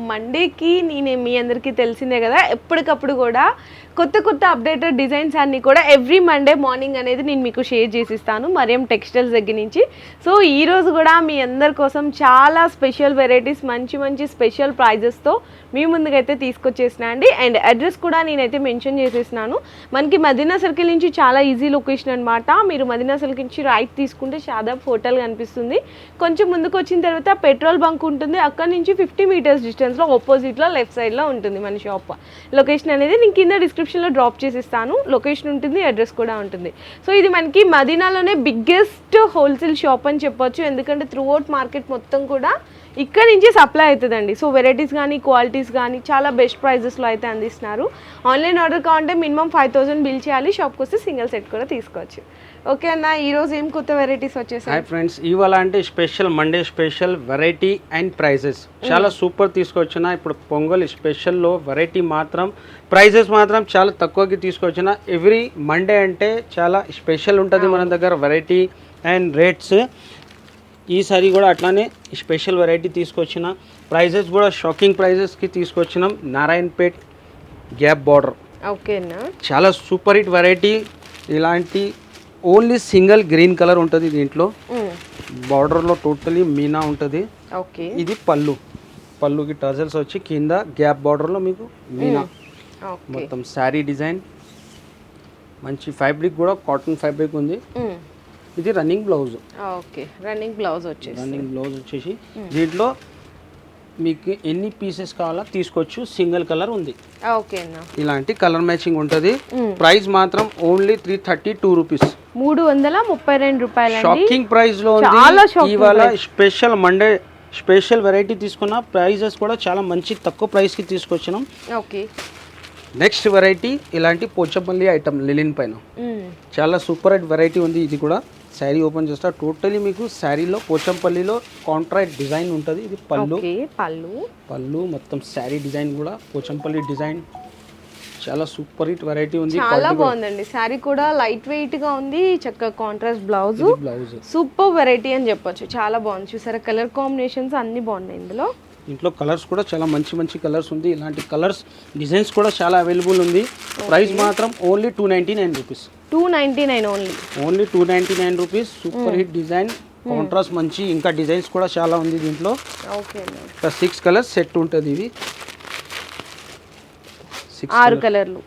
మండేకి నేను మీ అందరికీ తెలిసిందే కదా, ఎప్పటికప్పుడు కూడా కొత్త కొత్త అప్డేటెడ్ డిజైన్స్ అన్నీ కూడా ఎవ్రీ మండే మార్నింగ్ అనేది నేను మీకు షేర్ చేసిస్తాను మరియం టెక్స్టైల్స్ దగ్గర నుంచి. సో ఈరోజు కూడా మీ అందరి కోసం చాలా స్పెషల్ వెరైటీస్ మంచి మంచి స్పెషల్ ప్రైజెస్తో మీ ముందుకైతే తీసుకొచ్చేసిన అండి. అండ్ అడ్రస్ కూడా నేనైతే మెన్షన్ చేసేసినాను. మనకి మదీనా సర్కిల్ నుంచి చాలా ఈజీ లొకేషన్ అనమాట. మీరు మదీనా సర్కిల్ నుంచి రైట్ తీసుకుంటే షాదాబ్ హోటల్ కనిపిస్తుంది. కొంచెం ముందుకు వచ్చిన తర్వాత పెట్రోల్ బంక్ ఉంటుంది. అక్కడ నుంచి 50 మీటర్స్ డిస్టెన్స్లో ఆపోజిట్లో లెఫ్ట్ సైడ్లో ఉంటుంది మన షాప్. లొకేషన్ అనేది నేను కింద డిస్క్రిప్షన్లో డ్రాప్ చేసిస్తాను. లొకేషన్ ఉంటుంది, అడ్రస్ కూడా ఉంటుంది. సో ఇది మనకి మదీనాలోనే బిగ్గెస్ట్ హోల్సేల్ షాప్ అని చెప్పొచ్చు. ఎందుకంటే త్రూ అవుట్ మార్కెట్ మొత్తం కూడా ఇక్కడ నుంచి సప్లై అవుతుందండి. సో వెరైటీస్ కానీ క్వాలిటీస్ కానీ చాలా బెస్ట్ ప్రైజెస్లో అయితే అందిస్తున్నారు. ఆన్లైన్ ఆర్డర్ కావాలంటే మినిమం 5000 బిల్ చేయాలి. షాప్కి వస్తే సింగిల్ సెట్ కూడా తీసుకోవచ్చు. ఓకే అన్న, ఈరోజు ఏం కొత్త వెరైటీస్ వచ్చేసాయి? హాయ్ ఫ్రెండ్స్, ఇవాళ అంటే special Monday special variety and prizes చాలా సూపర్ తీసుకొచ్చిన. ఇప్పుడు పొంగల్ స్పెషల్లో వెరైటీ మాత్రం ప్రైజెస్ మాత్రం చాలా తక్కువకి తీసుకొచ్చిన. ఎవ్రీ మండే అంటే చాలా స్పెషల్ ఉంటుంది మన దగ్గర వెరైటీ అండ్ రేట్స్. ఈసారి కూడా అట్లానే స్పెషల్ వెరైటీ తీసుకొచ్చిన. ప్రైజెస్ కూడా షాకింగ్ ప్రైజెస్కి తీసుకొచ్చినాం. నారాయణపేట్ గ్యాప్ బార్డర్ ఓకేనా, చాలా సూపర్ హిట్ వెరైటీ. ఇలాంటి ఓన్లీ సింగిల్ గ్రీన్ కలర్ ఉంటుంది దీంట్లో. బార్డర్లో టోటలీ మీనా ఉంటుంది. ఓకే, ఇది పళ్ళుకి టజల్స్ వచ్చి కింద గ్యాప్ బార్డర్లో మీకు మీనా. మొత్తం శారీ డిజైన్, మంచి ఫ్యాబ్రిక్ కూడా కాటన్ ఫ్యాబ్రిక్ ఉంది. ఇది running blouse. Okay, running blouse వచ్చేసి దీంట్లో మీకు ఎన్ని పీసెస్ కావాలో తీసుకోవచ్చు. సింగిల్ కలర్ ఉంది. ఓకేనా, ఇలాంటి కలర్ మ్యాచింగ్ ఉంటుంది. ప్రైస్ మాత్రం ఓన్లీ 332 రూపీస్, 332 రూపాయలు. షాకింగ్ ప్రైస్ లో ఉంది. ఇవాళ స్పెషల్ మండే స్పెషల్ వెరైటీ తీసుకున్న. ప్రైజెస్ కూడా చాలా మంచి తక్కువ ప్రైస్ కి తీసుకొచ్చినాం. ఓకే, నెక్స్ట్ వెరైటీ ఇలాంటి పోచంపల్లి ఐటమ్ లిలిన్ పైన చాలా సూపర్ హిట్ వెరైటీ ఉంది. ఇది కూడా శారీ ఓపెన్ చేస్తా. టోటలీ మీకు శారీలో పోచంపల్లిలో కాంట్రాక్ట్ డిజైన్ ఉంటుంది. ఇది పళ్ళు మొత్తం శారీ డిజైన్ కూడా పోచంపల్లి డిజైన్. చాలా సూపర్ హిట్ వెరైటీ ఉంది. చాలా బాగుందండి. శారీ కూడా లైట్ వెయిట్ గా ఉంది. చక్కగా కాంట్రాస్ట్ బ్లౌజ్ సూపర్ వెరైటీ అని చెప్పొచ్చు. చాలా బాగుంది. చూసారా, కలర్ కాంబినేషన్స్ అన్ని బాగున్నాయి ఇందులో. ఇంట్లో కలర్స్ కూడా చాలా మంచి మంచి కలర్స్ ఉంది. ఇలాంటి కలర్స్ డిజైన్స్ కూడా చాలా అవైలబుల్ ఉంది. ప్రైస్ మాత్రం only 299 rupees. 299 only 299 rupees. Super hit design, contrast మంచి. ఇంకా డిజైన్స్ కూడా చాలా ఉంది దీంట్లో. ఓకే, 6 కలర్స్ సెట్ ఉంటుంది. ఇది 6 కలర్లు.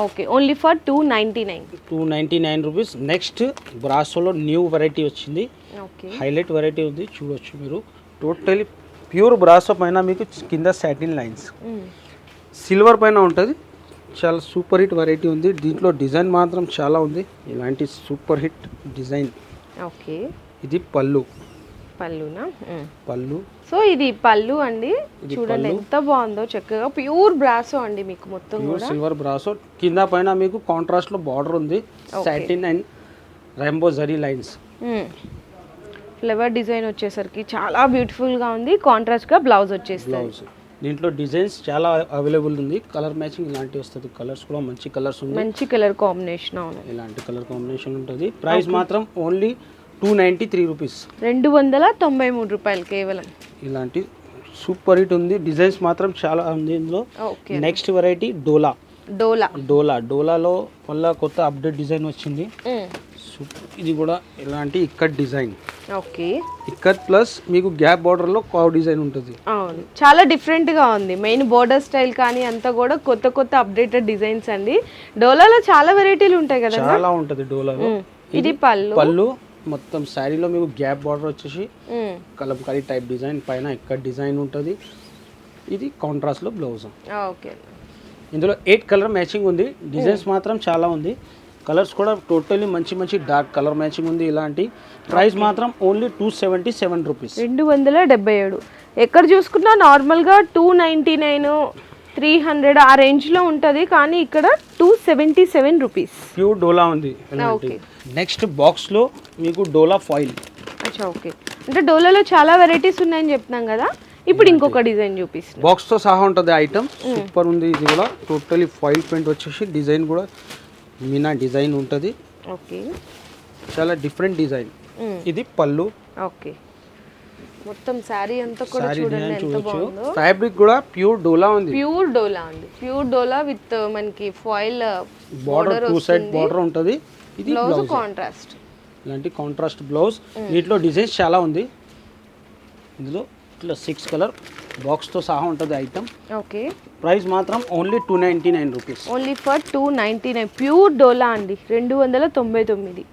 Okay, only for 299 rupees. Next బ్రాసోలో న్యూ వెరైటీ వచ్చింది. ఓకే, హైలైట్ వెరైటీ ఉంది. చూడొచ్చు మీరు. టోటలీ ప్యూర్ బ్రాసో పైన మీకు కింద సాటిన్ లైన్స్ సిల్వర్ పైన ఉంటుంది. చాలా సూపర్ హిట్ వెరైటీ ఉంది. దీంట్లో డిజైన్ మాత్రం చాలా ఉంది. ఇలాంటి సూపర్ హిట్ డిజైన్. ఓకే, ఇది పళ్ళునా? పళ్ళు. సో ఇది పళ్ళు అండి. చూడండి ఎంత బాగుందో. చక్కగా ప్యూర్ బ్రాసో అండి. మీకు మొత్తం కూడా సిల్వర్ బ్రాసో. కింద పైన మీకు కాంట్రాస్ట్ లో బార్డర్ ఉంది. Satin and rainbow zari lines. Flower design వచ్చేసరికి చాలా బ్యూటిఫుల్ గా ఉంది. కాంట్రాస్ట్ గా బ్లౌజ్ వచ్చేస్తుంది. దీంట్లో డిజైన్స్ చాలా అవైలబుల్ ఉంది. కలర్ మ్యాచింగ్ ఇలాంటి వస్తుంది. కలర్స్ కూడా మంచి కలర్స్ ఉంది. మంచి కలర్ కాంబినేషన్. అవును, ఇలాంటి కలర్ కాంబినేషన్ ఉంటుంది. ప్రైస్ మాత్రం ఓన్లీ 293 రూపీస్, 293 రూపాయలు కేవలం. ఇలాంటి సూపర్ హిట్ ఉంది. డిజైన్స్ మాత్రం చాలా ఉంది ఇందులో. నెక్స్ట్ వెరైటీ డోలాలో మళ్ళీ కొత్త అప్డేట్ డిజైన్ వచ్చింది. ఇది కూడా ఇలాంటి ikat design. Okay, ikat plus మీకు గ్యాప్ బార్డర్ లో కావ్ డిజైన్ ఉంటుంది. అవును, చాలా డిఫరెంట్ గా ఉంది. మెయిన్ బోర్డర్ స్టైల్ కానీ అంతా కూడా కొత్త కొత్త అప్డేటెడ్ డిజైన్స్ అండి. డోలాలో చాలా వెరైటీలు ఉంటాయి కదా. చాలా ఉంటుంది డోలాలో. ఇది పళ్ళు. మొత్తం శారీలో మీకు గ్యాప్ బార్డర్ వచ్చేసి కలంకారీ టైప్ డిజైన్, పైన ఇక్కత్ డిజైన్ ఉంటుంది. ఇది కాంట్రాస్ట్ లో బ్లౌజ్. ఓకే, ఇందులో 8 కలర్ మ్యాచింగ్ ఉంది. డిజైన్స్ మాత్రం చాలా ఉంది. కలర్స్ కూడా టోటలీ మంచి మంచి డార్క్ కలర్ మ్యాచింగ్ ఉంది. ఇలాంటి ప్రైస్ మాత్రం ఓన్లీ 277 రూపీస్, 277. ఎక్కడ చూసుకున్నా నార్మల్గా 299, 300 ఆ రేంజ్లో ఉంటుంది. కానీ ఇక్కడ 277 రూపీస్. ప్యూర్ డోలా ఉంది. నెక్స్ట్ బాక్స్లో మీకు డోలా ఫాయిల్. అచ్చా, ఓకే. అంటే డోలాలో చాలా వెరైటీస్ ఉన్నాయని చెప్తున్నాం కదా. ఇప్పుడు ఇంకొక డిజైన్ చూపిస్తాను. బాక్స్తో సహా ఉంటుంది ఐటమ్. సూపర్ ఉంది. ఇది కూడా టోటలీ ఫాయిల్ పెయింట్ వచ్చేసి డిజైన్ కూడా మీనా డిజైన్ ఉంటుంది. ఓకే, చాలా డిఫరెంట్ డిజైన్. ఇది పళ్ళు. ఓకే, మొత్తం శారీ అంతా కూడా సారీ చూడండి డిజైన్ ఎంత చూడొచ్చు. బాగుందో. ఫ్యాబ్రిక్ కూడా ప్యూర్ డోలా ఉంది. ప్యూర్ డోలా అండి, ప్యూర్ డోలా విత్ మనకి ఫాయిల్ బార్డర్ 2 సైడ్ బార్డర్ ఉంటుంది. ఇది బ్లౌజ్ బ్లౌజ్ కాంట్రాస్ట్. ఇలాంటి కాంట్రాస్ట్ బ్లౌజ్. వీటిలో డిజైన్స్ చాలా ఉంది. ఇందులో ఇట్లా 6 కలర్ బాక్స్తో సహా ఉంటుంది ఐటమ్. ఓకే, ప్రైస్ మాత్రం ఓన్లీ 299 రూపీస్. Only for 299. ప్యూర్ డోలా అండి, 299.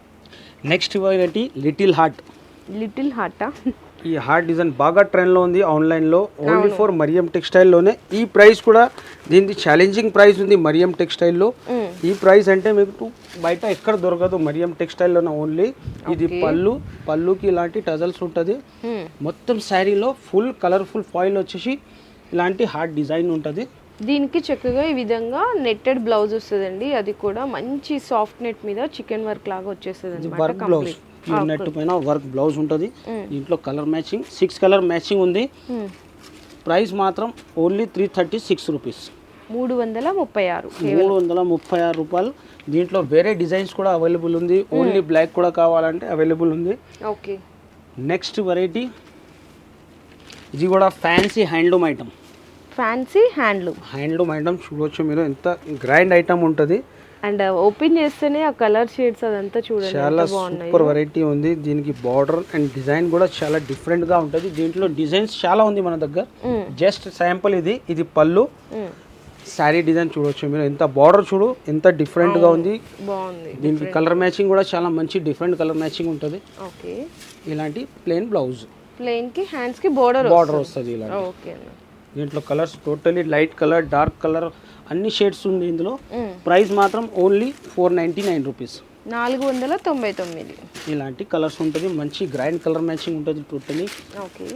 Next variety little heart. Little హార్టా? ఈ హార్ట్ డిజైన్ బాగా ట్రెండ్లో ఉంది ఆన్లైన్లో. ఓన్లీ ఫర్ మరియం టెక్స్టైల్లోనే. ఈ ప్రైస్ కూడా దీనికి ఛాలెంజింగ్ ప్రైస్ ఉంది మరియం టెక్స్టైల్లో. ఈ ప్రైస్ అంటే మీకు బయట ఎక్కడ దొరకదు మరియం టెక్స్టైల్లోనే ఓన్లీ. ఇది పళ్ళుకి ఇలాంటి టజల్స్ ఉంటుంది. మొత్తం శారీలో ఫుల్ కలర్ఫుల్ ఫాయిల్ వచ్చేసి ఇలాంటి హార్ట్ డిజైన్ ఉంటుంది. దీనికి చక్కగా ఈ విధంగా నెట్టెడ్ బ్లౌజ్ వస్తుందండి. అది కూడా మంచి సాఫ్ట్ నెట్ మీద చికెన్ వర్క్ లాగా వచ్చేస్తుంది. వర్క్ బ్లౌజ్ ప్యూర్ నెట్ పైన వర్క్ బ్లౌజ్ ఉంటుంది. దీంట్లో కలర్ మ్యాచింగ్ 6 కలర్ మ్యాచింగ్ ఉంది. ప్రైస్ మాత్రం ఓన్లీ 336 రూపీస్. 336. 336 రూపాయలు. దీంట్లో వేరే డిజైన్స్ కూడా అవైలబుల్ ఉంది. ఓన్లీ బ్లాక్ కూడా కావాలంటే అవైలబుల్ ఉంది. ఓకే, నెక్స్ట్ వెరైటీ ఇది కూడా fancy handloom item. Fancy handloom item చూడొచ్చు మీరు, ఎంత గ్రాండ్ ఐటమ్ ఉంటుంది. అండ్ ఓపెన్ చేస్తేనే ఆ కలర్ షేడ్స్ అదంతా చూడండి చాలా సూపర్ వెరైటీ ఉంది. దీనికి బార్డర్ అండ్ డిజైన్ కూడా చాలా డిఫరెంట్ గా ఉంటుంది. దీంట్లో డిజైన్స్ చాలా ఉంది మన దగ్గర. జస్ట్ శాంపుల్ ఇది పళ్ళు. శారీ డిజైన్ చూడొచ్చు మీరు, ఎంత బార్డర్ చూడు ఎంత డిఫరెంట్ గా ఉంది. బాగుంది. దీనికి కలర్ మ్యాచింగ్ కూడా చాలా మంచి డిఫరెంట్ కలర్ మ్యాచింగ్ ఉంటుంది. ఓకే, ఇలాంటి ప్లెయిన్ బ్లౌజ్, ప్లెయిన్ కి హ్యాండ్స్ కి బార్డర్ వస్తుంది ఇలా. ఓకే, దీంట్లో colours totally light colour, dark colour అన్ని షేడ్స్ ఉంది ఇందులో. ప్రైస్ మాత్రం ఓన్లీ 499 రూపీస్. 499. ఇలాంటి కలర్స్ ఉంటుంది. మంచి గ్రాండ్ కలర్ మ్యాచింగ్ ఉంటుంది totally. Okay,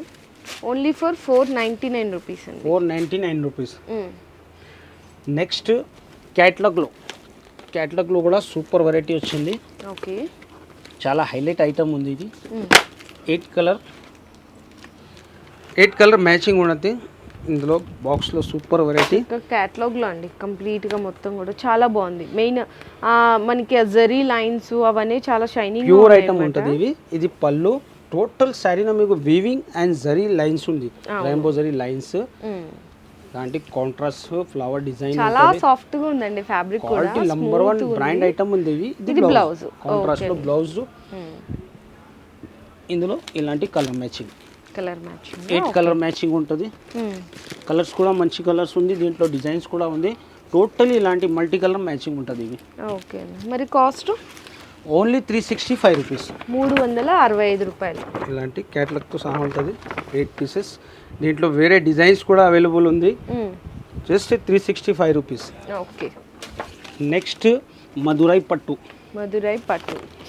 only for 499 rupees అండి. 499 రూపీస్. నెక్స్ట్ క్యాట్లాగ్లో కూడా సూపర్ వెరైటీ వచ్చింది. ఓకే, చాలా హైలైట్ ఐటమ్ ఉంది ఇది. 8 కలర్ మ్యాచింగ్ ఉన్నది ఇందులో. బాక్స్లో సూపర్ వెరైటీ. క్యాటలాగ్లో అండి కంప్లీట్గా మొత్తం కూడా చాలా బాగుంది. మెయిన్ మనకి ఆ జరీ లైన్స్ అవన్నీ చాలా షైనింగ్ ప్యూర్ ఐటమ్ ఉంటుంది ఇవి. ఇది పళ్ళు. టోటల్ శారీలో మీకు వీవింగ్ అండ్ జరీ లైన్స్ ఉంది, రెయిన్బో జరీ లైన్స్. దాంట్లో కాంట్రాస్ట్ ఫ్లవర్ డిజైన్ చాలా సాఫ్ట్ గా ఉందండి. ఫ్యాబ్రిక్ కూడా క్వాలిటీ నంబర్ 1 బ్రాండ్ ఐటమ్ ఉంది ఇవి. ఇది బ్లౌజ్ కాంట్రాస్ట్ లో బ్లౌజ్. ఇందులో ఇలాంటి కలర్ మ్యాచింగ్ 8 కలర్ మ్యాచింగ్ ఉంటుంది. కలర్స్ కూడా మంచి కలర్స్ ఉంది. దీంట్లో డిజైన్స్ కూడా ఉంది. టోటలీ ఇలాంటి మల్టీ కలర్ మ్యాచింగ్ ఉంటుంది ఇవి. ఓకే, మరి కాస్ట్ ఓన్లీ 365 రూపీస్. 365 రూపాయలు. ఇలాంటి క్యాటలాగ్తో సహా ఉంటుంది 8 పీసెస్. దీంట్లో వేరే డిజైన్స్ కూడా అవైలబుల్ ఉంది. Just 365 rupees. Okay, next Madurai పట్టు.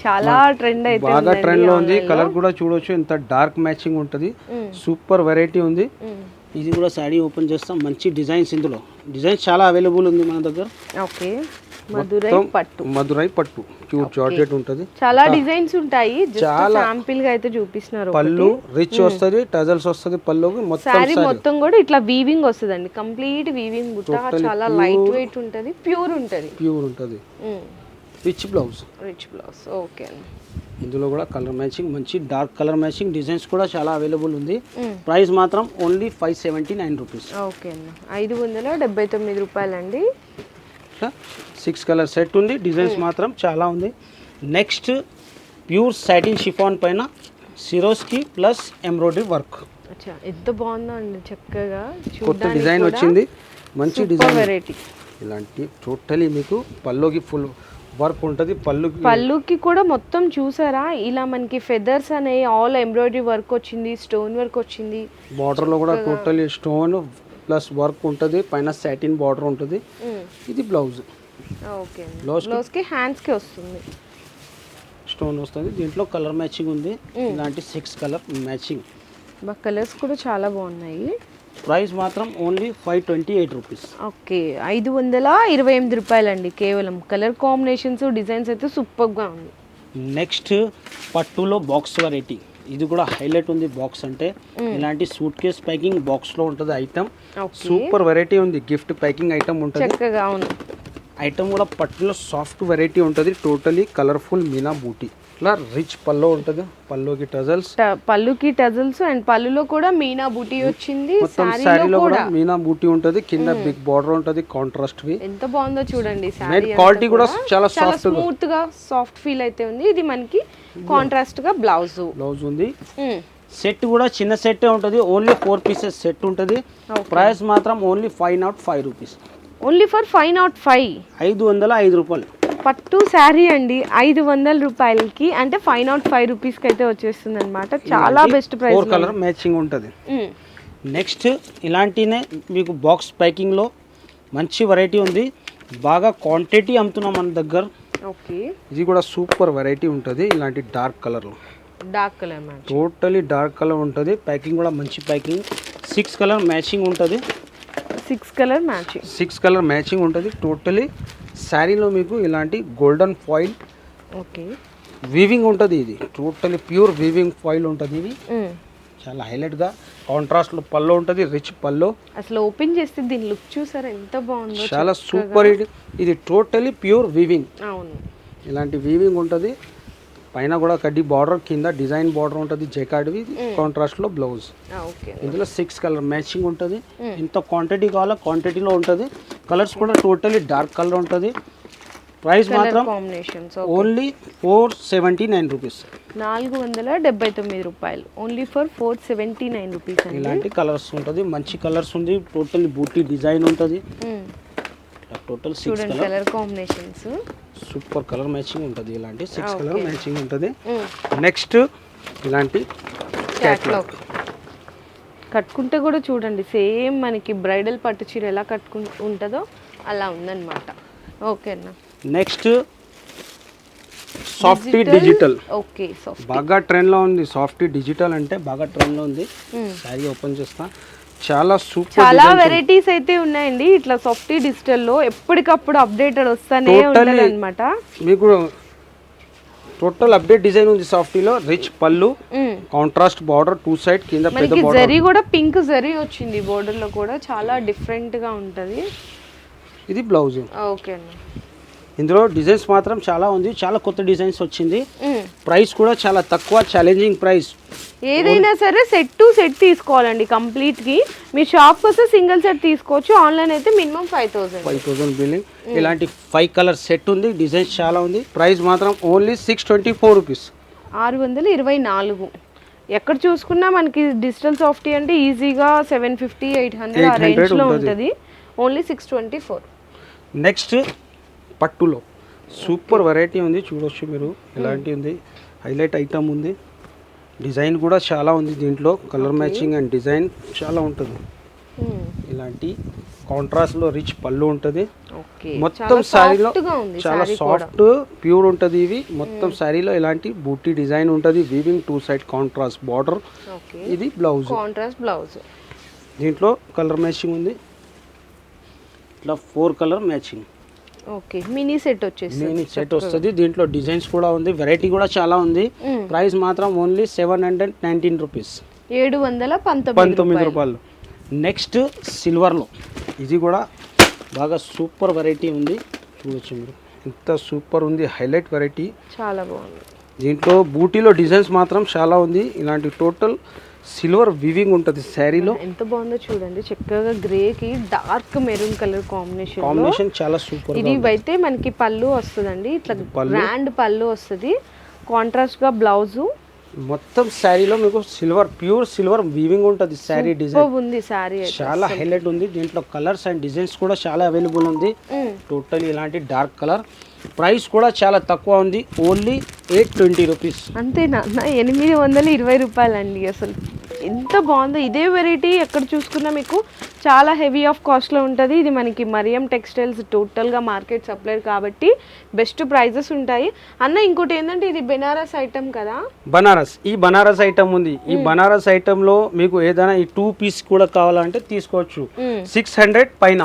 చాలా ట్రెండ్ అయితే బాగా ట్రెండ్ లో ఉంది. కలర్ కూడా చూడొచ్చు ఎంత డార్క్ మ్యాచింగ్ ఉంటుంది. సూపర్ వెరైటీ ఉంది. ఇది కూడా శారీ ఓపెన్ చేస్తాం. మంచి డిజైన్స్ ఇందులో డిజైన్స్ చాలా అవైలబుల్ ఉంది మన దగ్గర. ఓకే, మధురై పట్టు ప్యూర్ జార్జెట్ ఉంటుంది. చాలా డిజైన్స్ ఉంటాయి. చాలా శాంపిల్ గా అయితే చూపిస్తున్నారు. పళ్ళు రిచ్ వస్తుంది, టజల్స్ వస్తుంది పళ్ళుకి. శారీ మొత్తం కూడా ఇట్లా వీవింగ్ వస్తుందండి. కంప్లీట్ వీవింగ్ బుట్ట. చాలా లైట్ వెయిట్ ఉంటుంది, ప్యూర్ ఉంటుంది. Rich blouse. ఓకే, ఇందులో కూడా కలర్ మ్యాచింగ్ మంచి డార్క్ కలర్ మ్యాచింగ్ డిజైన్స్ కూడా చాలా అవైలబుల్ ఉంది. ప్రైస్ మాత్రం ఓన్లీ 579 రూపీస్. ఓకే అండి, 579 రూపాయలండి. 6 కలర్ సెట్ ఉంది. డిజైన్స్ మాత్రం చాలా ఉంది. నెక్స్ట్ ప్యూర్ సాటిన్ షిఫాన్ పైన సిరోస్కి ప్లస్ ఎంబ్రాయిడరీ వర్క్. ఎంత బాగుందో అండి, చక్కగా కొత్త డిజైన్ వచ్చింది. మంచి డిజైన్ వెరైటీ. ఇలాంటి టోటలీ మీకు పల్లోకి ఫుల్ వర్క్ ఉంటుంది. పళ్ళుకి కూడా మొత్తం చూసారా, ఇలా మనకి ఫెదర్స్ అనే ఆల్ ఎంబ్రాయిడరీ వర్క్ వచ్చింది, స్టోన్ వర్క్ వచ్చింది. బార్డర్ లో కూడా టోటలీ స్టోన్ ప్లస్ వర్క్ ఉంటుంది. పైన సాటిన్ బార్డర్ ఉంటుంది. ఇది బ్లౌజ్. ఓకే, బ్లౌజ్ కి హ్యాండ్స్ కి వస్తుంది, స్టోన్ వస్తుంది. దీంట్లో కలర్ మ్యాచింగ్ ఉంది. ఇలాంటి 6 కలర్ మ్యాచింగ్. కలర్స్ కూడా చాలా బాగున్నాయి. ప్రైస్ మాత్రం ఓన్లీ 528 రూపీస్. ఓకే, 528 రూపాయలండి కేవలం. కలర్ కాంబినేషన్స్ డిజైన్స్ అయితే సూపర్గా ఉంది. నెక్స్ట్ పట్టులో బాక్స్ వెరైటీ. ఇది కూడా హైలైట్ ఉంది. బాక్స్ అంటే ఇలాంటి సూట్ కేస్ ప్యాకింగ్ బాక్స్ లో ఉంటుంది ఐటమ్. సూపర్ వెరైటీ ఉంది. గిఫ్ట్ ప్యాకింగ్ ఐటమ్ ఉంటుంది. చక్కగా ఉంది. ఐటమ్ కూడా పట్టులో సాఫ్ట్ వెరైటీ ఉంటుంది. టోటలీ కలర్ఫుల్ మీనా బూటీ. ఇట్లా రిచ్ పల్లో ఉంటుంది, పల్లోకి టజల్స్, పళ్ళుకి టజల్స్ అండ్ పళ్ళులో కూడా మీనా బూటీ వచ్చింది. మొత్తం శారీలో కూడా మీనా బూటీ ఉంటుంది, కింద బిగ్ బార్డర్ ఉంటుంది కాంట్రాస్ట్ వి. ఎంత బాగుందో చూడండి శారీ, క్వాలిటీ కూడా చాలా సాఫ్ట్ స్మూత్ గా సాఫ్ట్ ఫీల్ అయితే ఉంది. ఇది మనకి కాంట్రాస్ట్ గా బ్లౌజ్ ఉంది. సెట్ కూడా చిన్న సెట్ ఉంటుంది, ఓన్లీ 4 పీసెస్ సెట్ ఉంటుంది. ప్రైస్ మాత్రం ఓన్లీ 505 రూపీస్, ఓన్లీ ఫర్ 505, 505 రూపాయలు. పట్టు శారీ అండి 500 రూపాయలకి, అంటే 505 రూపీస్కి అయితే వచ్చేస్తుంది అనమాట. చాలా బెస్ట్ ప్రైస్. 4 కలర్ మ్యాచింగ్ ఉంటుంది. నెక్స్ట్ ఇలాంటినే మీకు బాక్స్ ప్యాకింగ్లో మంచి వెరైటీ ఉంది, బాగా క్వాంటిటీ అమ్ముతున్నాం మన దగ్గర. ఓకే, ఇది కూడా సూపర్ వెరైటీ ఉంటుంది. ఇలాంటి డార్క్ కలర్లో, dark colour match, totally dark colour ఉంటుంది. ప్యాకింగ్ కూడా మంచి ప్యాకింగ్, 6 కలర్ మ్యాచింగ్ ఉంటుంది. 6 కలర్ మ్యాచింగ్, 6 కలర్ మ్యాచింగ్ ఉంటుంది టోటలీ. శారీలో మీకు ఇలాంటి గోల్డెన్ ఫాయిల్, ఓకే, వీవింగ్ ఉంటుంది. ఇది టోటలీ ప్యూర్ వీవింగ్ ఫాయిల్ ఉంటుంది. ఇది చాలా హైలైట్గా కాంట్రాస్ట్లో పల్లో ఉంటుంది, రిచ్ పల్లో. అసలు ఓపెన్ చేస్తే దీని లుక్ చూసారా ఎంత బాగుందో, చాలా సూపర్. ఇది టోటలీ ప్యూర్ వీవింగ్. అవును, ఇలాంటి వీవింగ్ ఉంటుంది. పైన కూడా కడ్డీ బార్డర్, కింద డిజైన్ బార్డర్ ఉంటుంది జెకార్డ్వి. కాంట్రాస్ట్లో బ్లౌజ్. ఇందులో 6 కలర్ మ్యాచింగ్ ఉంటుంది. ఇంత క్వాంటిటీ కావాలా క్వాంటిటీలో ఉంటుంది. కలర్స్ కూడా టోటలీ డార్క్ కలర్ ఉంటుంది. ప్రైస్ మాత్రం ఓన్లీ 479 రూపీస్, 479 రూపాయలు, ఓన్లీ ఫర్ 479 రూపీస్. ఇలాంటి కలర్స్ ఉంటుంది, మంచి కలర్స్ ఉంది. టోటల్ బూటీ డిజైన్ ఉంటుంది. Total 6 colour combinations, super colour matching ఉంటుంది. ఇలాంటి 6 కలర్ మ్యాచింగ్ ఉంటుంది. నెక్స్ట్ ఇలాంటి క్యాట్లాగ్ కట్టుకుంటే కూడా చూడండి సేమ్ మనకి బ్రైడల్ పట్టు చీర ఎలా ఉంటుందో అలా ఉందన్నమాట. ఓకే అన్న. Next softy digital. ఓకే, బాగా ట్రెండ్లో ఉంది. సాఫ్టీ డిజిటల్ అంటే బాగా ట్రెండ్లో ఉంది. శారీ ఓపెన్ చేస్తా, చాలా సూపర్, చాలా వెరైటీస్ అయితే ఉన్నాయండి. ఇట్లా సాఫ్టీ డిజిటల్ లో ఎప్పటికప్పుడు అప్డేటెడ్ వస్తానే ఉంటుంది అన్నమాట. మీకు టోటల్ అప్డేట్ డిజైన్ ఉంది సాఫ్టీలో. రిచ్ పళ్ళు, కాంట్రాస్ట్ బార్డర్ 2 సైడ్, కింద పెద్ద బార్డర్. జరీ కూడా పింక్ జరీ వచ్చింది బోర్డర్ లో కూడా, చాలా డిఫరెంట్ గా ఉంటది. ఇది బ్లౌజ్. ఓకే అన్న. ఇందులో డిజైన్స్ మాత్రం చాలా ఉంది, చాలా కొత్త డిజైన్స్ వచ్చింది. ప్రైస్ కూడా చాలా తక్కువ, ఛాలెంజింగ్ ప్రైస్. ఏదైనా సరే సెట్ టు సెట్ తీసుకోవాలండి కంప్లీట్ కి. మీ షాప్ వస్తే సింగిల్ సెట్ తీసుకోవచ్చు, ఆన్లైన్ అయితే మినిమం 5000 బిల్లింగ్. ఇలాంటి 5 కలర్ సెట్ ఉంది, డిజైన్స్ చాలా ఉంది. ప్రైస్ మాత్రం ఓన్లీ 624 రూపీస్, 624. ఎక్కడ చూసుకున్నా మనకి డిజిటల్ సాఫ్టీ అంటే ఈజీగా 750 800 ఆ రేంజ్ లో ఉంటుంది. ఓన్లీ 624. నెక్స్ట్ పట్టులో సూపర్ వెరైటీ ఉంది, చూడొచ్చు మీరు. ఇలాంటి ఉంది, హైలైట్ ఐటమ్ ఉంది. డిజైన్ కూడా చాలా ఉంది దీంట్లో, కలర్ మ్యాచింగ్ అండ్ డిజైన్ చాలా ఉంటుంది. ఇలాంటి కాంట్రాస్ట్లో రిచ్ పళ్ళు ఉంటుంది. మొత్తం శారీలో చాలా సాఫ్ట్ ప్యూర్ ఉంటుంది. ఇవి మొత్తం శారీలో ఇలాంటి బూటీ డిజైన్ ఉంటుంది. Weaving 2 side contrast border. ఇది బ్లౌజ్, కాంట్రాస్ట్ బ్లౌజ్. దీంట్లో కలర్ మ్యాచింగ్ ఉంది. ఇట్లా 4 colour matching. Okay, mini set వచ్చేసి మినీ సెట్ వస్తుంది. దీంట్లో డిజైన్స్ కూడా ఉంది, వెరైటీ కూడా చాలా ఉంది. ప్రైస్ మాత్రం ఓన్లీ 719 రూపీస్, 719 రూపాయలు. నెక్స్ట్ సిల్వర్లో, ఇది కూడా బాగా సూపర్ వెరైటీ ఉంది. చూడొచ్చు మీరు, ఎంత సూపర్ ఉంది, హైలైట్ వెరైటీ, చాలా బాగుంది. దీంట్లో బూటీలో డిజైన్స్ మాత్రం చాలా ఉంది. ఇలాంటి టోటల్ సిల్వర్ వివింగ్ ఉంటుంది శారీలో. ఎంత బాగుందో చూడండి, చక్కగా గ్రే కి డార్క్ మెరూన్ కలర్ కాంబినేషన్ చాలా సూపర్. ఇది అయితే మనకి పళ్ళు వస్తుందండి, ఇట్లా గ్రాండ్ పళ్ళు వస్తుంది. కాంట్రాస్ట్ గా బ్లౌజ్. మొత్తం శారీలో మీకు సిల్వర్, ప్యూర్ సిల్వర్ వీవింగ్ ఉంటుంది. శారీ డిజైన్ ఉంది, శారీ చాలా హైలైట్ ఉంది. దీంట్లో కలర్స్ అండ్ డిజైన్స్ కూడా చాలా అవైలబుల్ ఉంది. టోటల్ ఇలాంటి డార్క్ కలర్. ప్రైస్ కూడా చాలా తక్కువ ఉంది, ఓన్లీ 820 రూపీస్. అంతేనా? 820 రూపాయలండి. అసలు ఎంత బాగుందో. ఇదే వెరైటీ ఎక్కడ చూసుకున్నా మీకు చాలా హెవీ ఆఫ్ కాస్ట్లో ఉంటుంది. ఇది మనకి మరియం టెక్స్టైల్స్ టోటల్గా మార్కెట్ సప్లైర్ కాబట్టి బెస్ట్ ప్రైజెస్ ఉంటాయి. అన్న ఇంకోటి ఏంటంటే ఇది బెనారస్ ఐటమ్ కదా, బనారస్. ఈ బనారస్ ఐటమ్ ఉంది. ఈ బనారస్ ఐటమ్ లో మీకు ఏదైనా ఈ 2 పీస్ కూడా కావాలంటే తీసుకోవచ్చు. 600 పైన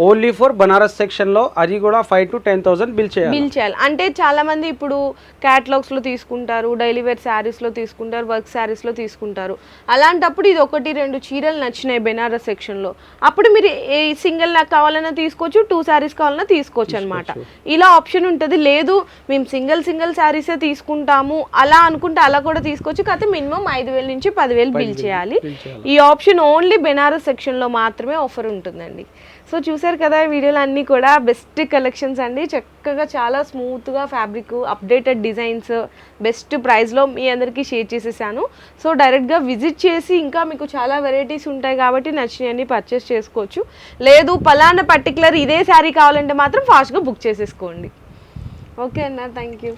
ఓన్లీ ఫర్ బనారస్ సెక్షన్ లో అది కూడా 5,000 to 10,000 బిల్ చేయాలి. బిల్ చేయాలి అంటే చాలా మంది ఇప్పుడు క్యాటలాగ్స్ లో తీసుకుంటారు, డైలీ వేర్ శారీస్ లో తీసుకుంటారు, వర్క్ శారీస్ లో తీసుకుంటారు. అలాంటప్పుడు ఇది 1-2 చీరలు నచ్చినాయి బెనారస్ సెక్షన్ లో, అప్పుడు మీరు ఏ సింగిల్ నాకు కావాలన్నా తీసుకోవచ్చు, 2 శారీస్ కావాలన్నా తీసుకోవచ్చు అనమాట. ఇలా ఆప్షన్ ఉంటుంది. లేదు మేము సింగిల్ శారీసే తీసుకుంటాము అలా అనుకుంటే అలా కూడా తీసుకోవచ్చు. కాకపోతే మినిమం 5,000 నుంచి 10,000 బిల్ చేయాలి. ఈ ఆప్షన్ ఓన్లీ బెనారస్ సెక్షన్ లో మాత్రమే ఆఫర్ ఉంటుందండి. సో చూసారు కదా వీడియోలు అన్నీ కూడా బెస్ట్ కలెక్షన్స్ అండి. చక్కగా చాలా స్మూత్గా ఫ్యాబ్రిక్, అప్డేటెడ్ డిజైన్స్, బెస్ట్ ప్రైస్లో మీ అందరికీ షేర్ చేసేసాను. సో డైరెక్ట్గా విజిట్ చేసి ఇంకా మీకు చాలా వెరైటీస్ ఉంటాయి కాబట్టి నచ్చినవన్నీ పర్చేస్ చేసుకోవచ్చు. లేదు పలానా పర్టికులర్ ఇదే శారీ కావాలంటే మాత్రం ఫాస్ట్గా బుక్ చేసేసుకోండి. ఓకే అన్న, థ్యాంక్ యూ.